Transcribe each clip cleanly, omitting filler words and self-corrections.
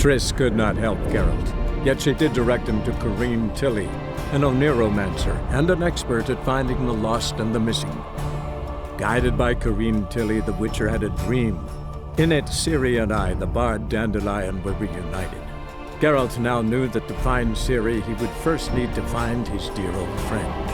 Triss could not help Geralt, yet she did direct him to Corrine Tilly, an Oniromancer and an expert at finding the lost and the missing. Guided by Corrine Tilly, the Witcher had a dream. In it, Ciri and I, the bard Dandelion, were reunited. Geralt now knew that to find Ciri, he would first need to find his dear old friend.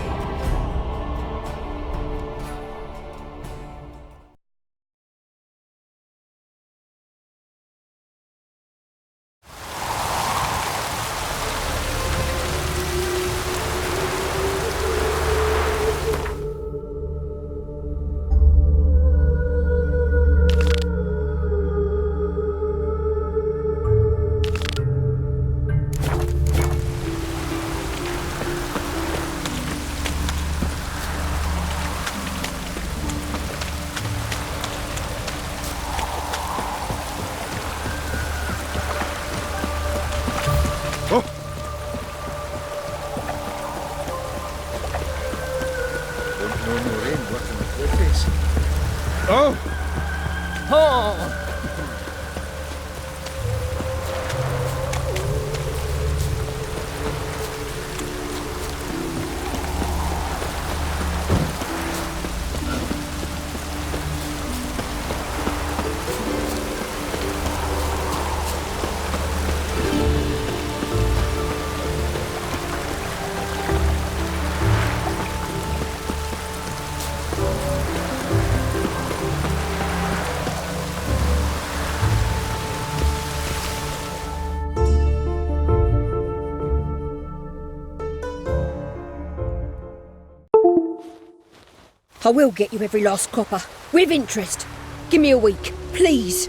I will get you every last copper, with interest. Give me a week, please.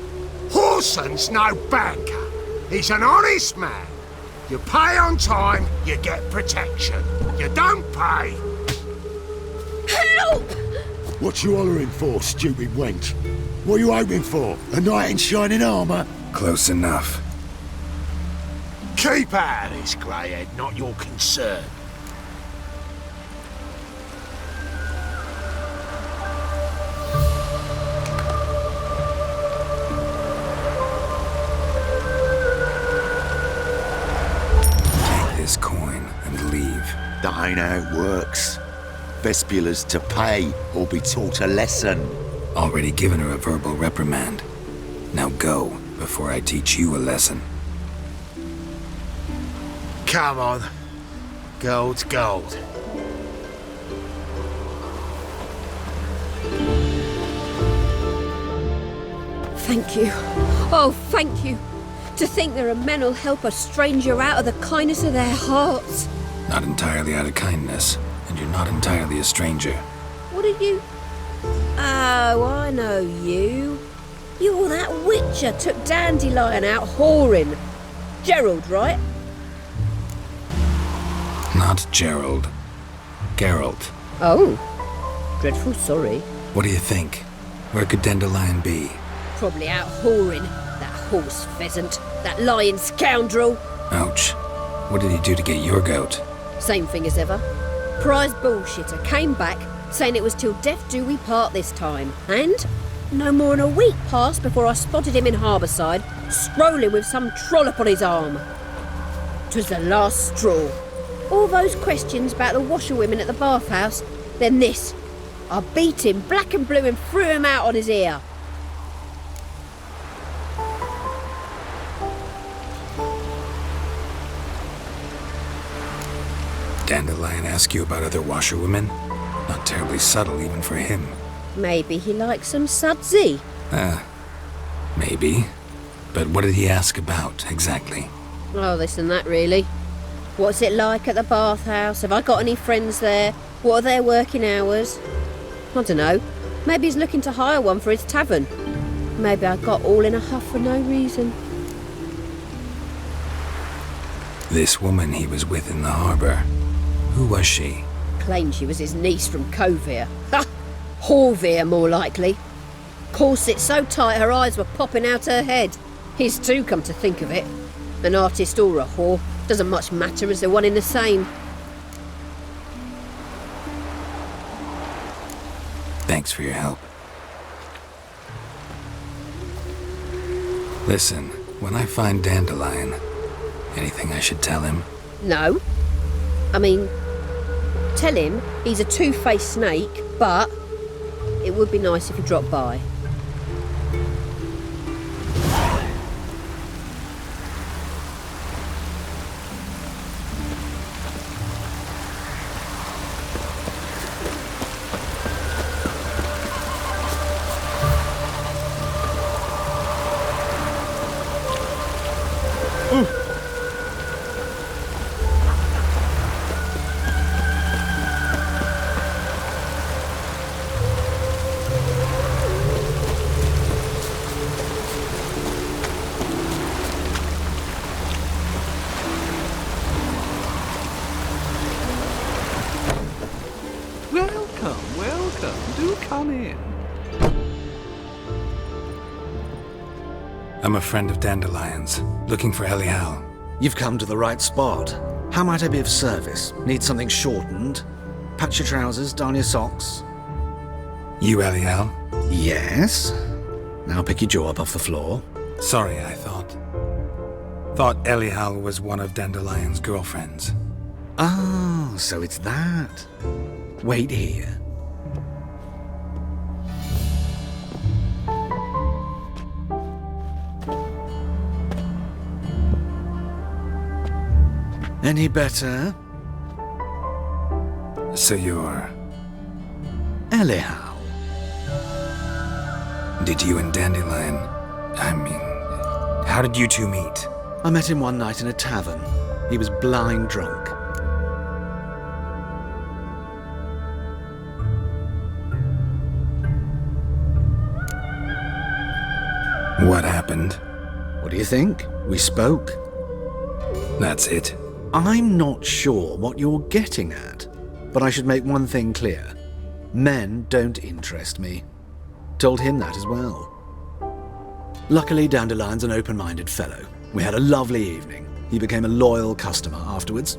Whoreson's no banker. He's an honest man. You pay on time, you get protection. You don't pay... Help! What you hollering for, stupid wench? What are you hoping for? A knight in shining armour? Close enough. Keep out of this, greyhead, not your concern. Coin and leave. That ain't how it works. Vespula's to pay or be taught a lesson. Already given her a verbal reprimand. Now go, before I teach you a lesson. Come on. Gold's gold. Thank you. Oh, thank you. To think there are men who'll help a stranger out of the kindness of their hearts. Not entirely out of kindness, and you're not entirely a stranger. What are you? Oh, I know you. You're that witcher took Dandelion out whoring. Gerald, right? Not Gerald. Geralt. Oh. Dreadful sorry. What do you think? Where could Dandelion be? Probably out whoring. That horse pheasant. That lying scoundrel. Ouch. What did he do to get your goat? Same thing as ever. Prize bullshitter came back, saying it was till death do we part this time. And no more than a week passed before I spotted him in Harbourside, strolling with some trollop on his arm. 'Twas the last straw. All those questions about the washerwomen at the bathhouse, then this. I beat him black and blue and threw him out on his ear. Dandelion ask you about other washerwomen? Not terribly subtle even for him. Maybe he likes some sudsy. Maybe. But what did he ask about, exactly? Oh, this and that, really. What's it like at the bathhouse? Have I got any friends there? What are their working hours? I don't know. Maybe he's looking to hire one for his tavern. Maybe I got all in a huff for no reason. This woman he was with in the harbour. Who was she? Claimed she was his niece from Kovir. Ha! Horvir, more likely. Corset so tight her eyes were popping out her head. His too, come to think of it. An artist or a whore. Doesn't much matter as they're one in the same. Thanks for your help. Listen, When I find Dandelion, anything I should tell him? No. I mean, tell him he's a two-faced snake, but it would be nice if he dropped by. Welcome. Do come in. I'm a friend of Dandelion's, looking for Elial. You've come to the right spot. How might I be of service? Need something shortened? Patch your trousers, darn your socks? You Elial? Yes. Now pick your jaw up off the floor. Sorry, I thought Elial was one of Dandelion's girlfriends. Oh, so it's that. Wait here. Any better? So you're... Elial. Did you and Dandelion... how did you two meet? I met him one night in a tavern. He was blind drunk. What happened? What do you think? We spoke. That's it. I'm not sure what you're getting at, but I should make one thing clear. Men don't interest me. Told him that as well. Luckily, Dandelion's an open-minded fellow. We had a lovely evening. He became a loyal customer afterwards.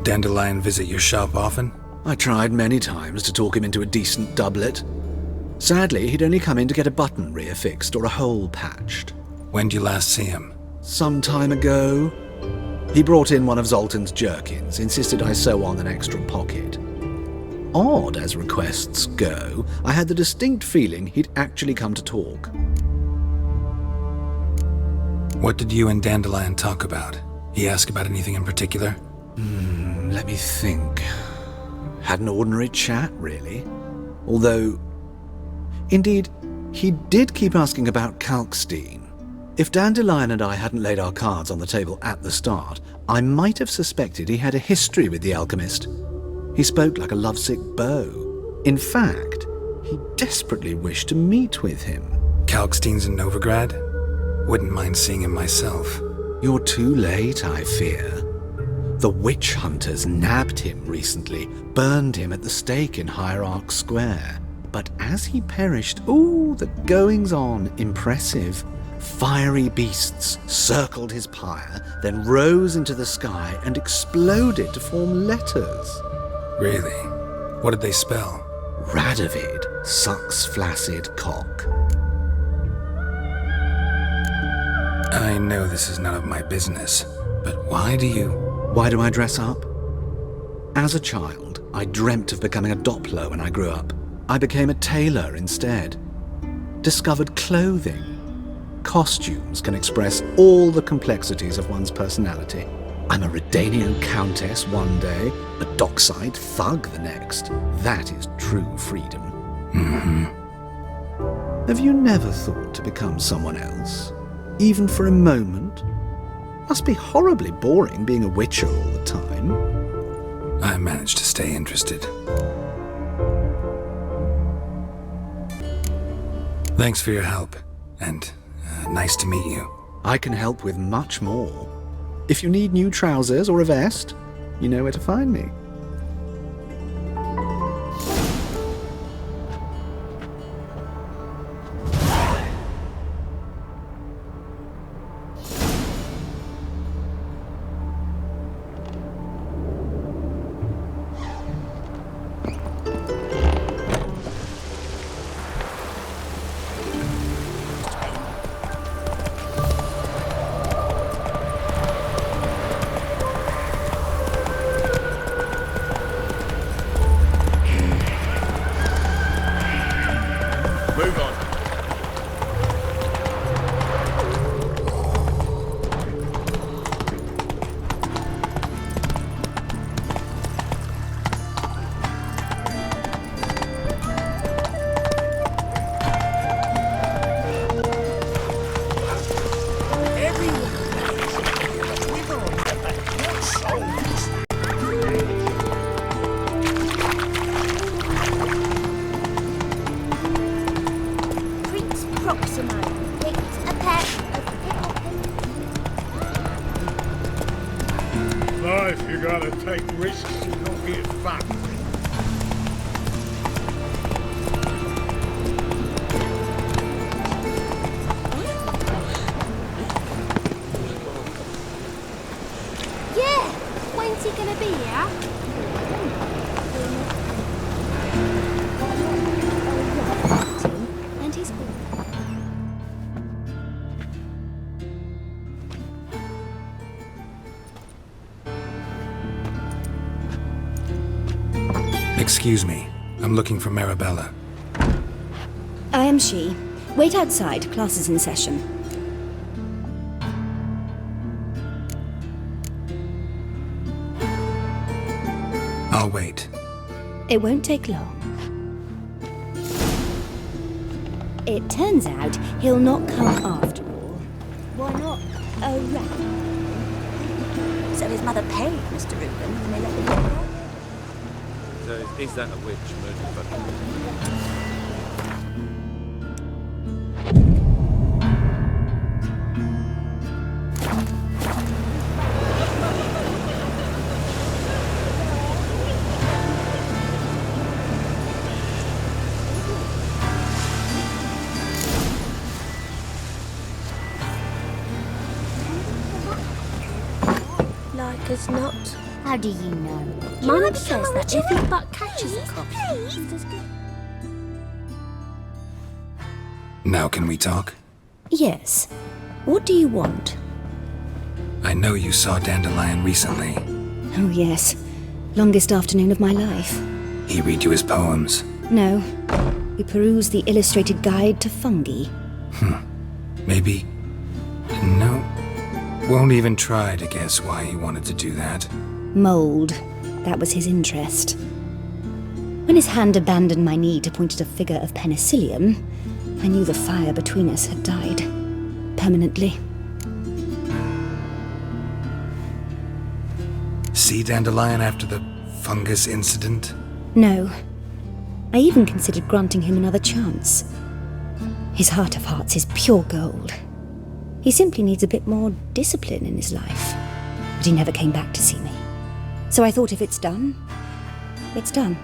Dandelion visit your shop often? I tried many times to talk him into a decent doublet. Sadly, he'd only come in to get a button reaffixed or a hole patched. When did you last see him? Some time ago. He brought in one of Zoltan's jerkins, insisted I sew on an extra pocket. Odd as requests go, I had the distinct feeling he'd actually come to talk. What did you and Dandelion talk about? He asked about anything in particular? Let me think. Had an ordinary chat, really. Although, indeed, he did keep asking about Kalkstein. If Dandelion and I hadn't laid our cards on the table at the start, I might have suspected he had a history with the alchemist. He spoke like a lovesick beau. In fact, he desperately wished to meet with him. Kalkstein's in Novigrad? Wouldn't mind seeing him myself. You're too late, I fear. The witch hunters nabbed him recently, burned him at the stake in Hierarch Square. But as he perished, the goings-on, impressive. Fiery beasts circled his pyre, then rose into the sky and exploded to form letters. Really? What did they spell? Radovid sucks flaccid cock. I know this is none of my business, but why do I dress up? As a child, I dreamt of becoming a Doppler when I grew up. I became a tailor instead. Discovered clothing. Costumes can express all the complexities of one's personality. I'm a Redanian countess one day, a dockside thug the next. That is true freedom. Have you never thought to become someone else? Even for a moment? Must be horribly boring being a witcher all the time. I managed to stay interested. Thanks for your help, and nice to meet you. I can help with much more. If you need new trousers or a vest, you know where to find me. life, you gotta take risks and not get fucked. Yeah! When's he gonna be here? And he's gone. Excuse me. I'm looking for Marabella. I am she. Wait outside. Class is in session. I'll wait. It won't take long. It turns out he'll not come after all. Why not? Oh, right. So his mother paid Mr. Reuben and they let him go? So is that a witch murdered by... Like as not. How do you know? Mum says that if he but catches a copy, he's as good. Now can we talk? Yes. What do you want? I know you saw Dandelion recently. Oh, yes. Longest afternoon of my life. He read you his poems. No. We perused the illustrated guide to fungi. Maybe... No. Won't even try to guess why he wanted to do that. Mold. That was his interest. When his hand abandoned my knee to point at a figure of penicillium, I knew the fire between us had died. Permanently. See Dandelion after the fungus incident? No. I even considered granting him another chance. His heart of hearts is pure gold. He simply needs a bit more discipline in his life. But he never came back to see me. So I thought if it's done, it's done.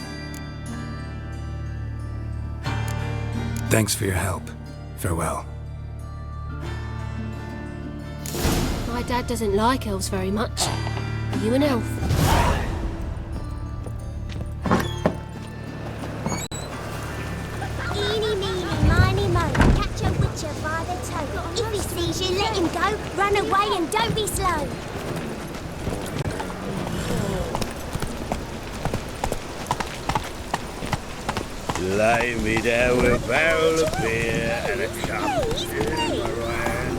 Thanks for your help. Farewell. My dad doesn't like elves very much. Are you an elf? Eeny, meeny, miny, mo. Catch a witcher by the toe. If he sees you, let him go. Run away and don't be slow. Lay me down with a barrel of beer and a cup in my right hand.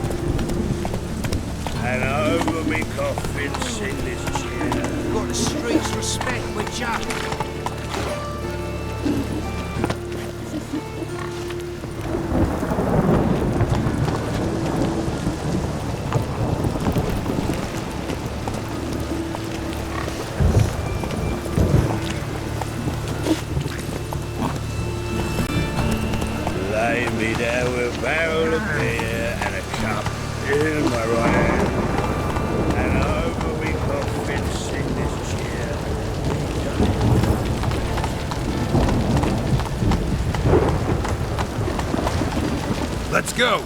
And over me coffin sing this cheer. Got the streets respect with Jack. Lay me down with a barrel of beer and a cup in my right hand. And over me coffin sing this cheer. Let's go.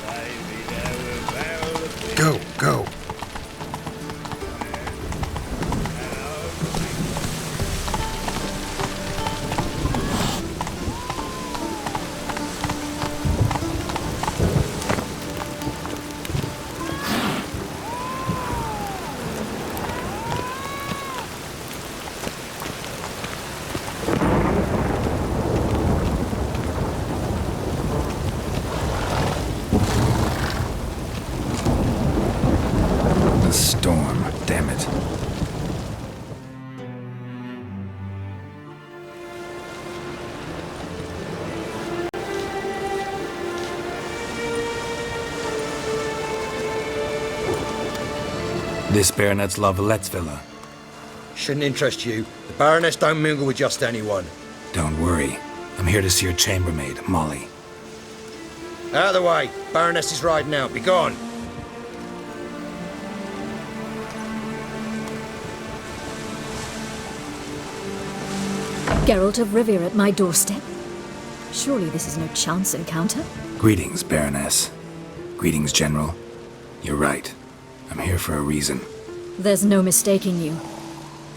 Lay me down with a barrel of beer. Go, go. The storm, damn it. This baronet's La Vallette's villa. Shouldn't interest you. The Baroness don't mingle with just anyone. Don't worry. I'm here to see your chambermaid, Molly. Out of the way. Baroness is riding out. Be gone. Geralt of Rivia at my doorstep? Surely this is no chance encounter? Greetings, Baroness. Greetings, General. You're right. I'm here for a reason. There's no mistaking you.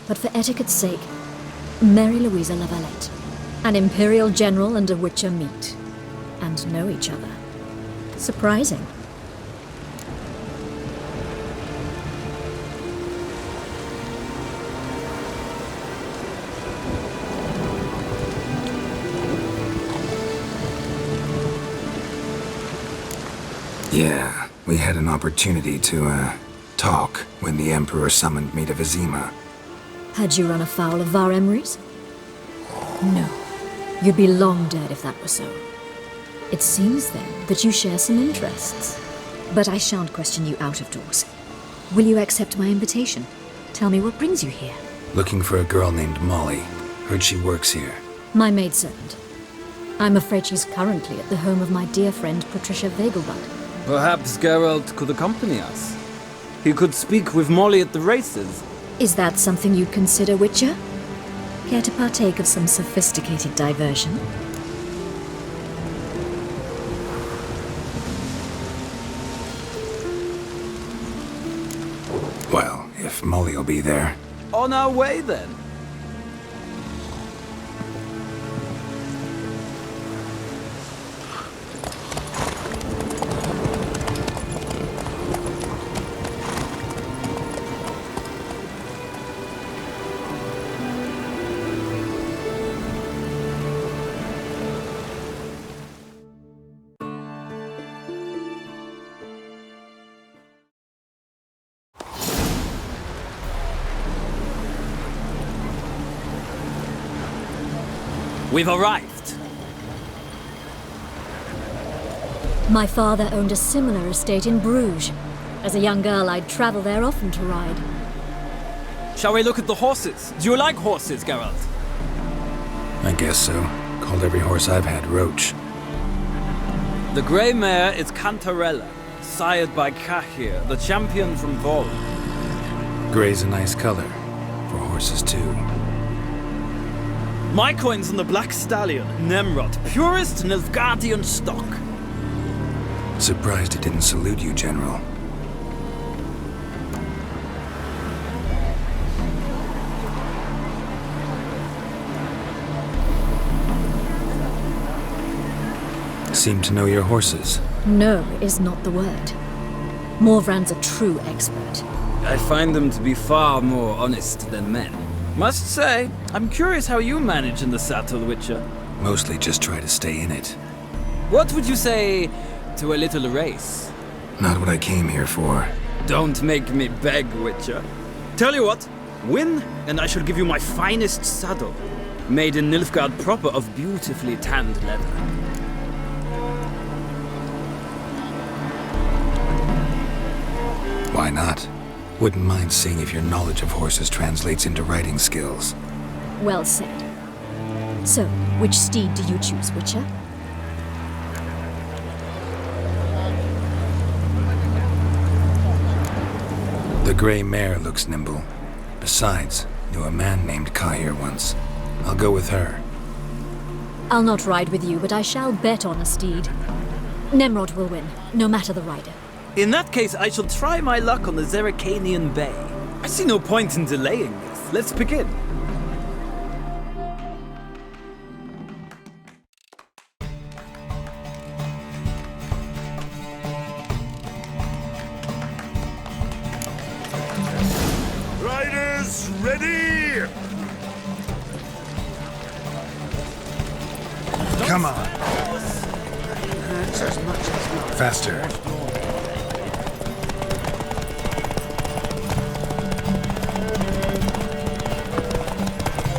But for etiquette's sake, Mary Louisa Lavalette. An Imperial General and a Witcher meet. And know each other. Surprising. Yeah, we had an opportunity to, talk when the Emperor summoned me to Vizima. Had you run afoul of Var Emrys? No. You'd be long dead if that were so. It seems, then, that you share some interests. But I shan't question you out of doors. Will you accept my invitation? Tell me what brings you here. Looking for a girl named Molly. Heard she works here. My maidservant. I'm afraid she's currently at the home of my dear friend Patricia Vegelbud. Perhaps Geralt could accompany us. He could speak with Molly at the races. Is that something you'd consider, Witcher? Care to partake of some sophisticated diversion? Well, if Molly'll be there. On our way, then. We've arrived. My father owned a similar estate in Bruges. As a young girl, I'd travel there often to ride. Shall we look at the horses? Do you like horses, Geralt? I guess so. Called every horse I've had Roach. The grey mare is Cantarella, sired by Cahir, the champion from Vol. Grey's a nice color. For horses, too. My coin's on the Black Stallion, Nemrod, purest Nilfgaardian stock. Surprised it didn't salute you, General. Seem to know your horses. No is not the word. Morvran's a true expert. I find them to be far more honest than men. Must say, I'm curious how you manage in the saddle, Witcher. Mostly just try to stay in it. What would you say to a little race? Not what I came here for. Don't make me beg, Witcher. Tell you what, win, and I shall give you my finest saddle. Made in Nilfgaard proper of beautifully tanned leather. Why not? Wouldn't mind seeing if your knowledge of horses translates into riding skills. Well said. So, which steed do you choose, Witcher? The grey mare looks nimble. Besides, knew a man named Cahir once. I'll go with her. I'll not ride with you, but I shall bet on a steed. Nemrod will win, no matter the rider. In that case, I shall try my luck on the Zerrikanian Bay. I see no point in delaying this. Let's begin. Riders, ready! Come on. Faster.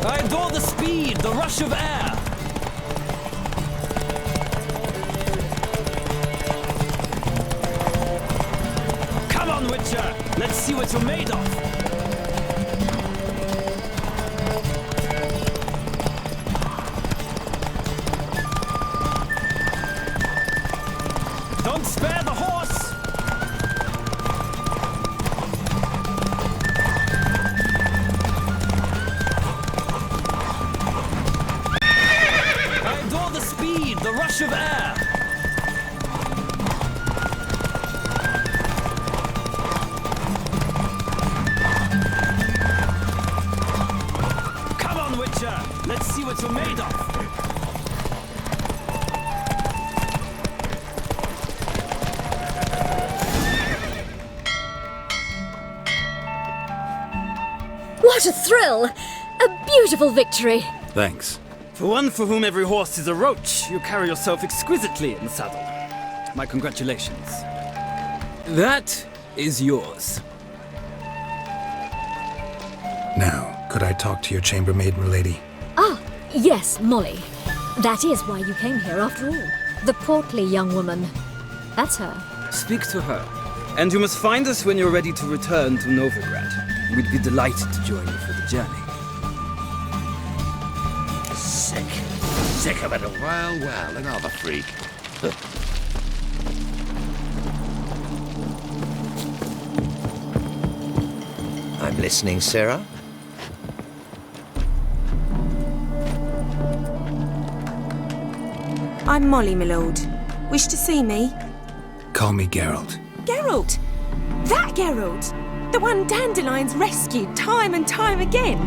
I adore the speed, the rush of air. Come on, Witcher. Let's see what you're made of. Don't spare the horse! What a thrill! A beautiful victory! Thanks. For one for whom every horse is a roach, you carry yourself exquisitely in the saddle. My congratulations. That is yours. Now, could I talk to your chambermaid, milady? Ah, yes, Molly. That is why you came here after all. The portly young woman. That's her. Speak to her. And you must find us when you're ready to return to Novigrad. We'd be delighted to join you for the journey. Sick of it all. Well, another freak. I'm listening, Sarah. I'm Molly, my lord. Wish to see me? Call me Geralt. Geralt! That Geralt! The one Dandelion's rescued time and time again!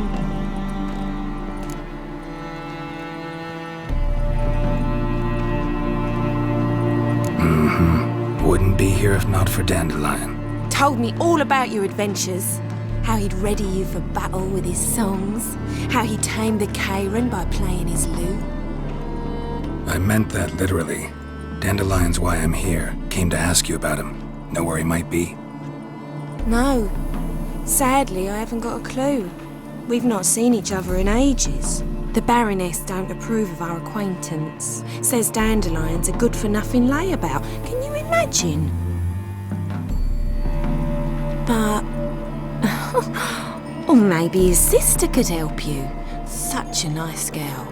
Wouldn't be here if not for Dandelion. Told me all about your adventures. How he'd ready you for battle with his songs. How he tamed the Kairan by playing his lute. I meant that literally. Dandelion's why I'm here. Came to ask you about him. Know where he might be? No. Sadly, I haven't got a clue. We've not seen each other in ages. The Baroness don't approve of our acquaintance. Says Dandelion's a good-for-nothing layabout. Can you imagine? But... or maybe his sister could help you. Such a nice girl.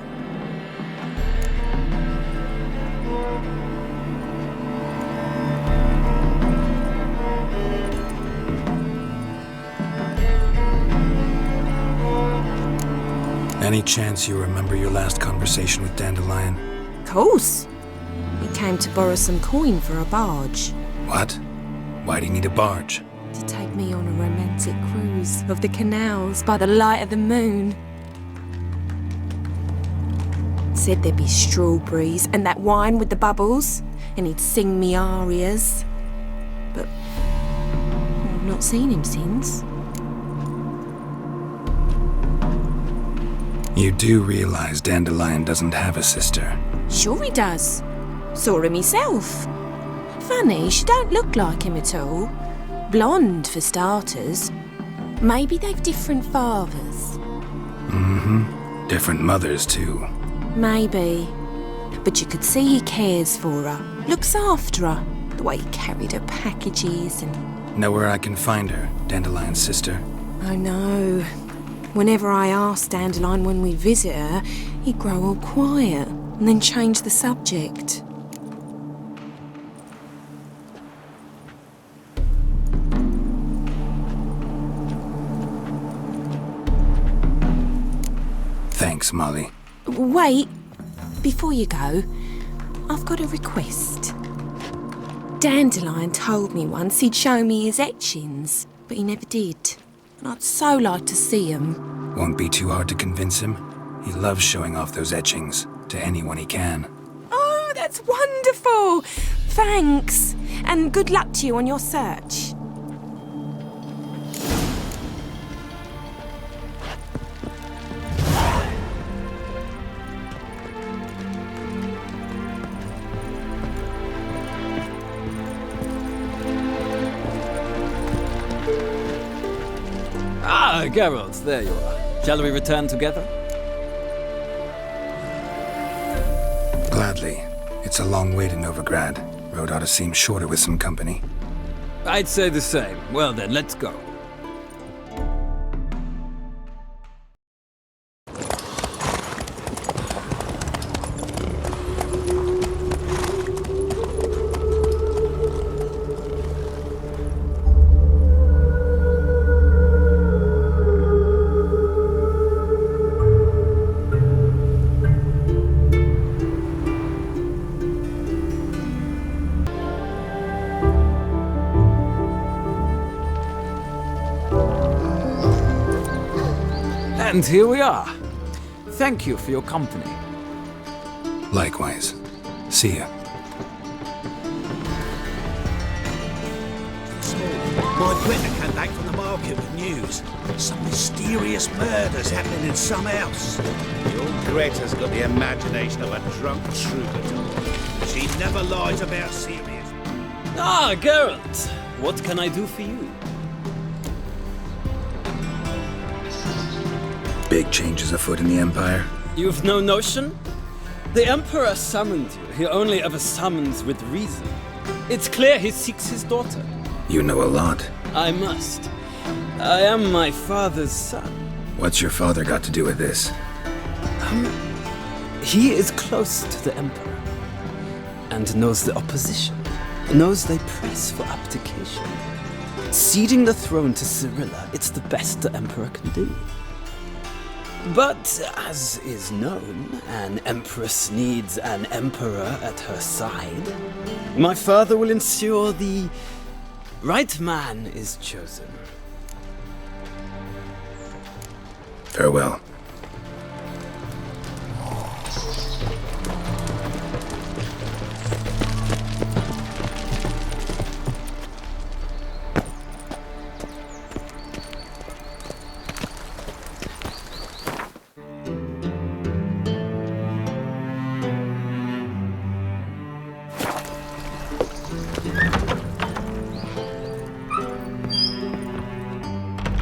Any chance you remember your last conversation with Dandelion? Course. He came to borrow some coin for a barge. What? Why do you need a barge? To take me on a romantic cruise of the canals by the light of the moon. Said there'd be strawberries and that wine with the bubbles, and he'd sing me arias. But I've not seen him since. You do realize Dandelion doesn't have a sister? Sure he does. Saw him myself. Funny, she don't look like him at all. Blonde, for starters. Maybe they've different fathers. Different mothers, too. Maybe. But you could see he cares for her. Looks after her. The way he carried her packages and... Know where I can find her, Dandelion's sister? I know. Whenever I asked Dandelion when we'd visit her, he'd grow all quiet and then change the subject. Thanks, Molly. Wait, before you go, I've got a request. Dandelion told me once he'd show me his etchings, but he never did. And I'd so like to see him. Won't be too hard to convince him. He loves showing off those etchings to anyone he can. Oh, that's wonderful! Thanks, and good luck to you on your search. Ah, Geralt, there you are. Shall we return together? Gladly. It's a long way to Novigrad. Road ought to seem shorter with some company. I'd say the same. Well then, let's go. And here we are. Thank you for your company. Likewise. See ya. My Greta came back from the market with news. Some mysterious murders happening in some house. Your Greta's got the imagination of a drunk troubadour. She never lies about serious. Ah, Geralt. What can I do for you? Big changes afoot in the Empire. You've no notion? The Emperor summoned you. He only ever summons with reason. It's clear he seeks his daughter. You know a lot. I must. I am my father's son. What's your father got to do with this? He is close to the Emperor. And knows the opposition. Knows they press for abdication. Ceding the throne to Cyrilla, it's the best the Emperor can do. But, as is known, an empress needs an emperor at her side. My father will ensure the right man is chosen. Farewell.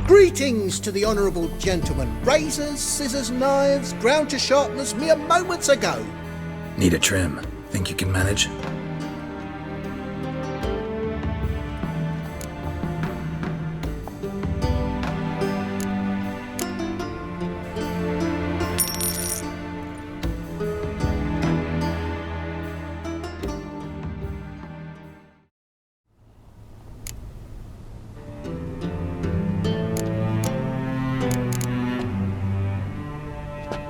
Greetings to the honourable gentleman. Razors, scissors, knives, ground to sharpness mere moments ago. Need a trim. Think you can manage?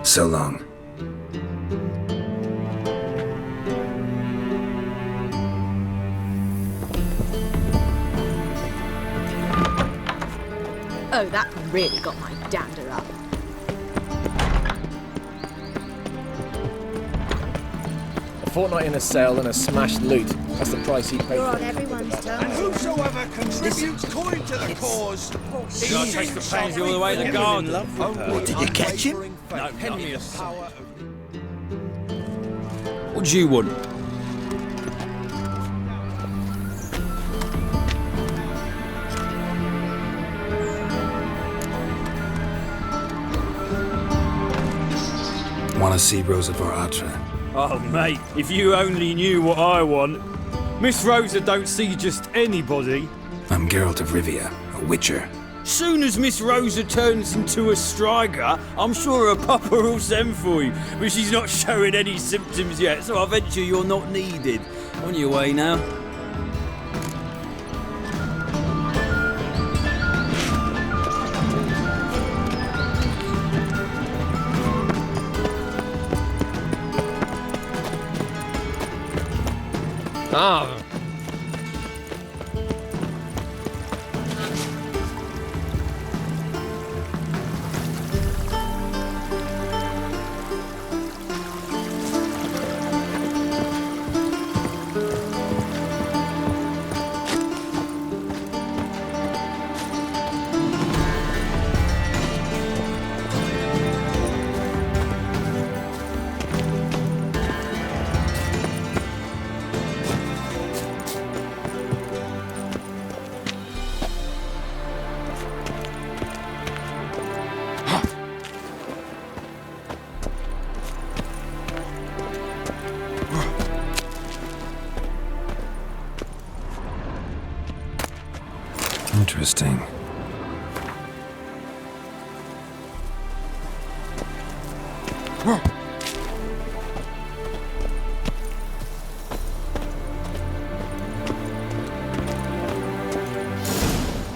So long. Oh, that really got my dander up. A fortnight in a cell and a smashed loot. That's the price he paid. You're on everyone's tongue. And whosoever contributes coin to the cause... God takes the pains all the way to garden. What, did you catch him? No, pen me a song. What do you want? Want to see Rosa Atra? Oh, mate, if you only knew what I want. Miss Rosa don't see just anybody. I'm Geralt of Rivia, a witcher. Soon as Miss Rosa turns into a striker, I'm sure her papa will send for you. But she's not showing any symptoms yet, so I venture you're not needed. On your way now. Ah. Interesting.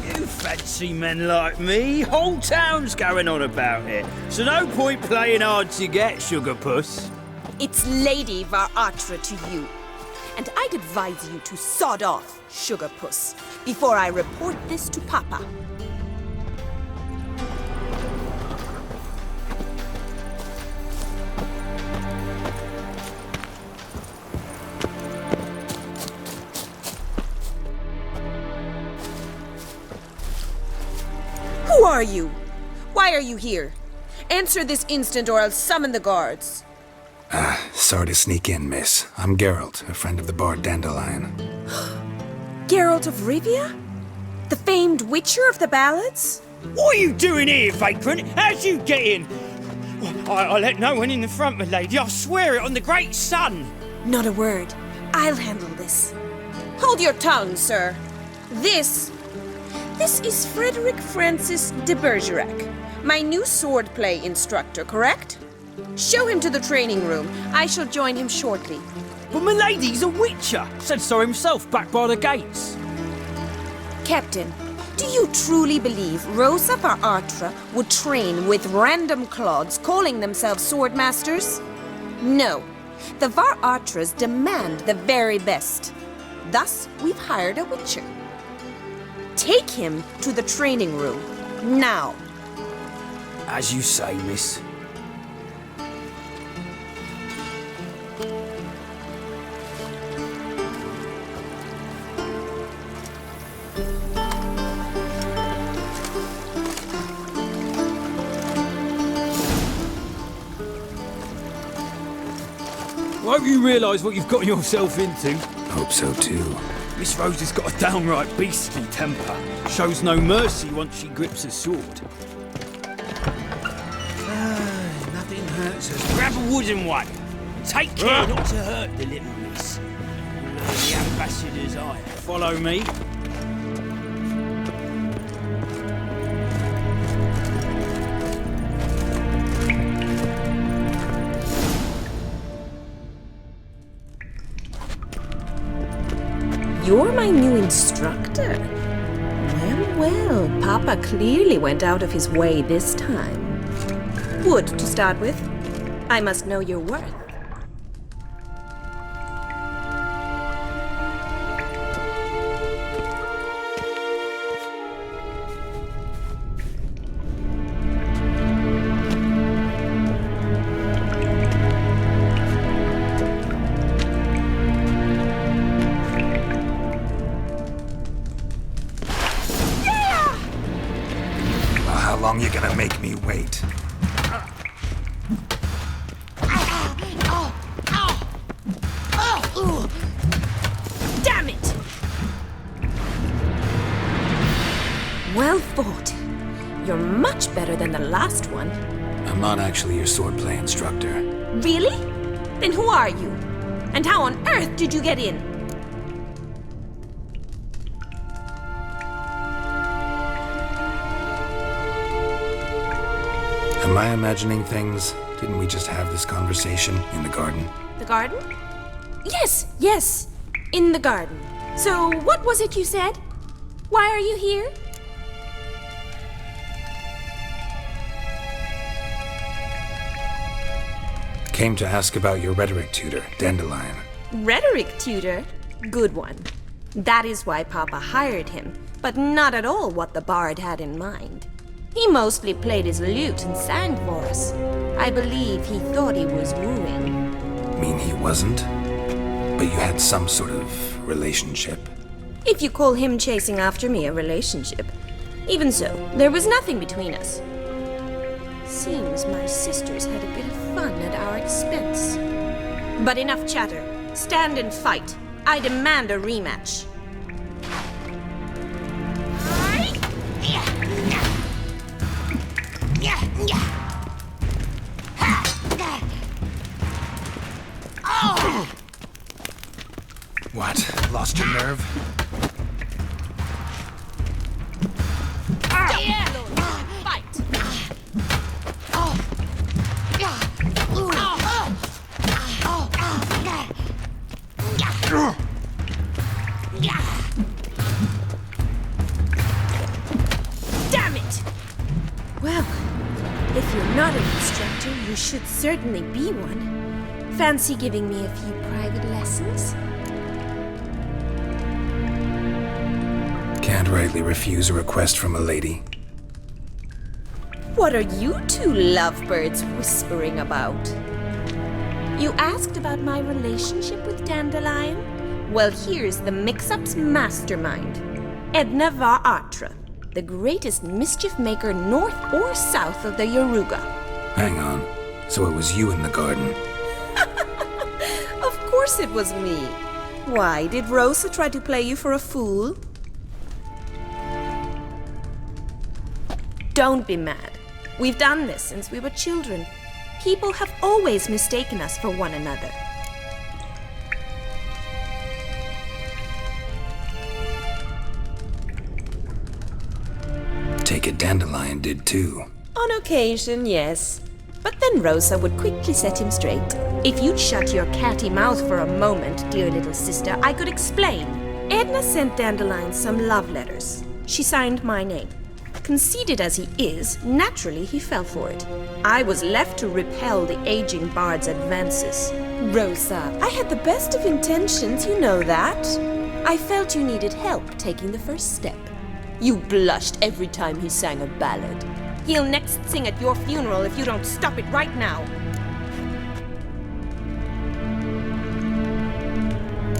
You fancy men like me? Whole town's going on about it. So no point playing hard to get, sugar puss. It's Lady Atra to you. And I'd advise you to sod off, sugar puss, before I report this to Papa. Who are you? Why are you here? Answer this instant or I'll summon the guards. Sorry to sneak in, miss. I'm Geralt, a friend of the bard Dandelion. Geralt of Rivia? The famed witcher of the ballads? What are you doing here, vagrant? How'd you get in? I let no one in the front, my lady. I swear it on the great sun. Not a word. I'll handle this. Hold your tongue, sir. This is Frederick Francis de Bergerac, my new swordplay instructor, correct? Show him to the training room. I shall join him shortly. But my lady's a witcher. Said so himself back by the gates. Captain, do you truly believe Rosa var Artra would train with random clods calling themselves swordmasters? No. The var Artras demand the very best. Thus, we've hired a witcher. Take him to the training room, now. As you say, miss. I hope you realise what you've got yourself into. Hope so too. Miss Rose has got a downright beastly temper. Shows no mercy once she grips a sword. Nothing hurts us. Grab a wooden one. Take care not to hurt the little miss. The ambassador's eye. Follow me. You're my new instructor? Well, Papa clearly went out of his way this time. Wood, to start with. I must know your worth. How long you gonna make me wait? Damn it! Well fought. You're much better than the last one. I'm not actually your swordplay instructor. Really? Then who are you? And how on earth did you get in? Am I imagining things? Didn't we just have this conversation in the garden? The garden? Yes. In the garden. So, what was it you said? Why are you here? Came to ask about your rhetoric tutor, Dandelion. Rhetoric tutor? Good one. That is why Papa hired him, but not at all what the bard had in mind. He mostly played his lute and sang for us. I believe he thought he was wooing. Mean he wasn't? But you had some sort of relationship? If you call him chasing after me a relationship. Even so, there was nothing between us. Seems my sisters had a bit of fun at our expense. But enough chatter. Stand and fight. I demand a rematch. What? Lost your nerve? Damn it! Well, if you're not an instructor, you should certainly be one. Fancy giving me a few private lessons? Can't rightly refuse a request from a lady. What are you two lovebirds whispering about? You asked about my relationship with Dandelion? Well, here's the mix-up's mastermind, Edna var Artra. the greatest mischief maker north or south of the Yaruga. Hang on. So it was you in the garden? Of course it was me. Why, did Rosa try to play you for a fool? Don't be mad. We've done this since we were children. People have always mistaken us for one another. Take it Dandelion did too. On occasion, yes. But then Rosa would quickly set him straight. If you'd shut your catty mouth for a moment, dear little sister, I could explain. Edna sent Dandelion some love letters. She signed my name. Conceited as he is, naturally he fell for it. I was left to repel the aging bard's advances. Rosa, I had the best of intentions, you know that. I felt you needed help taking the first step. You blushed every time he sang a ballad. He'll next sing at your funeral if you don't stop it right now.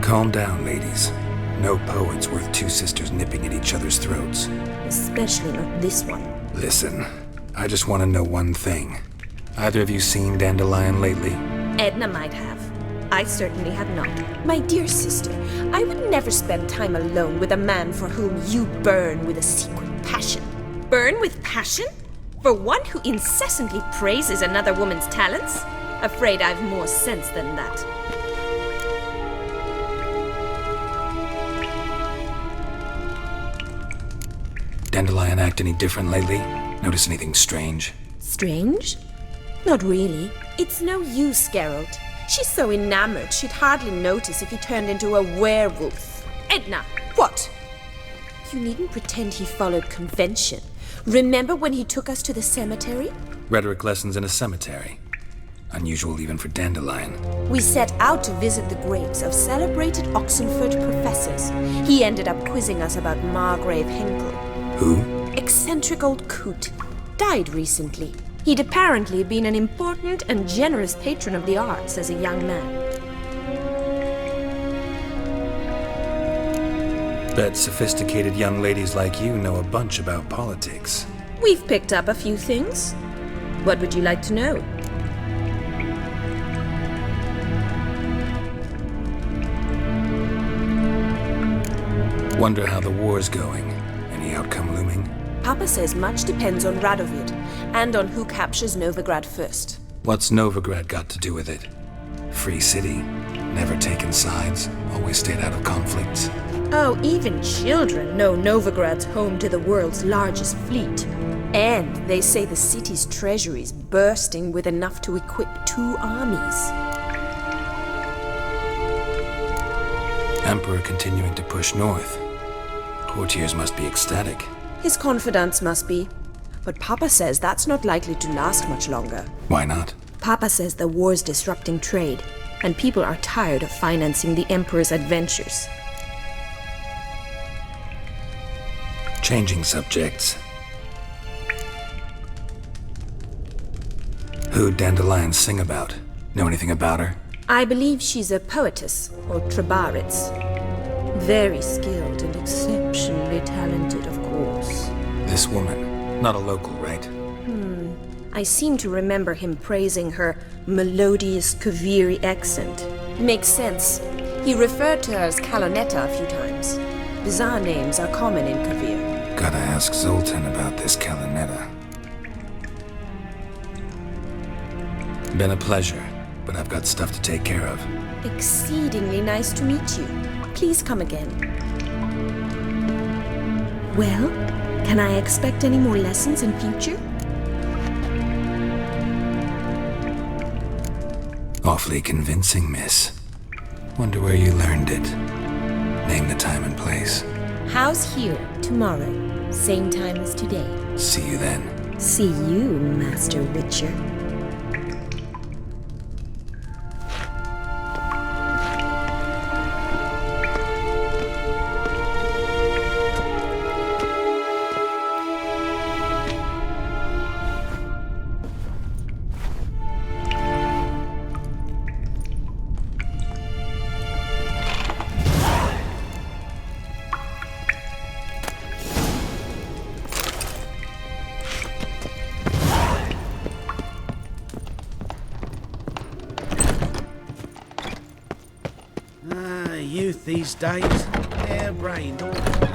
Calm down, ladies. No poet's worth two sisters nipping at each other's throats. Especially not this one. Listen, I just want to know one thing. Either of you seen Dandelion lately? Edna might have. I certainly have not. My dear sister, I would never spend time alone with a man for whom you burn with a secret passion. Burn with passion? For one who incessantly praises another woman's talents? Afraid I've more sense than that. Dandelion act any different lately? Notice anything strange? Strange? Not really. It's no use, Geralt. She's so enamored she'd hardly notice if he turned into a werewolf. Edna! What? You needn't pretend he followed convention. Remember when he took us to the cemetery? Rhetoric lessons in a cemetery. Unusual even for Dandelion. We set out to visit the graves of celebrated Oxenford professors. He ended up quizzing us about Margrave Henkel. Who? Eccentric old coot. Died recently. He'd apparently been an important and generous patron of the arts as a young man. Bet sophisticated young ladies like you know a bunch about politics. We've picked up a few things. What would you like to know? Wonder how the war's going. Any outcome looming? Papa says much depends on Radovid, and on who captures Novigrad first. What's Novigrad got to do with it? Free city. Never taken sides. Always stayed out of conflicts. Oh, even children know Novigrad's home to the world's largest fleet. And they say the city's treasury's bursting with enough to equip 2 armies. Emperor continuing to push north. Courtiers must be ecstatic. His confidants must be. But Papa says that's not likely to last much longer. Why not? Papa says the war's disrupting trade, and people are tired of financing the Emperor's adventures. Changing subjects. Who'd Dandelion sing about? Know anything about her? I believe she's a poetess, or Trebaritz. Very skilled and exceptionally talented, of course. This woman, not a local, right? I seem to remember him praising her melodious Kaviri accent. Makes sense. He referred to her as Kalonetta a few times. Bizarre names are common in Kavir. Gotta ask Zoltan about this Kalonetta. Been a pleasure, but I've got stuff to take care of. Exceedingly nice to meet you. Please come again. Well, can I expect any more lessons in future? Awfully convincing, miss. Wonder where you learned it. Name the time and place. House here, tomorrow. Same time as today. See you then. See you, Master Witcher. youth these days. Harebrained, all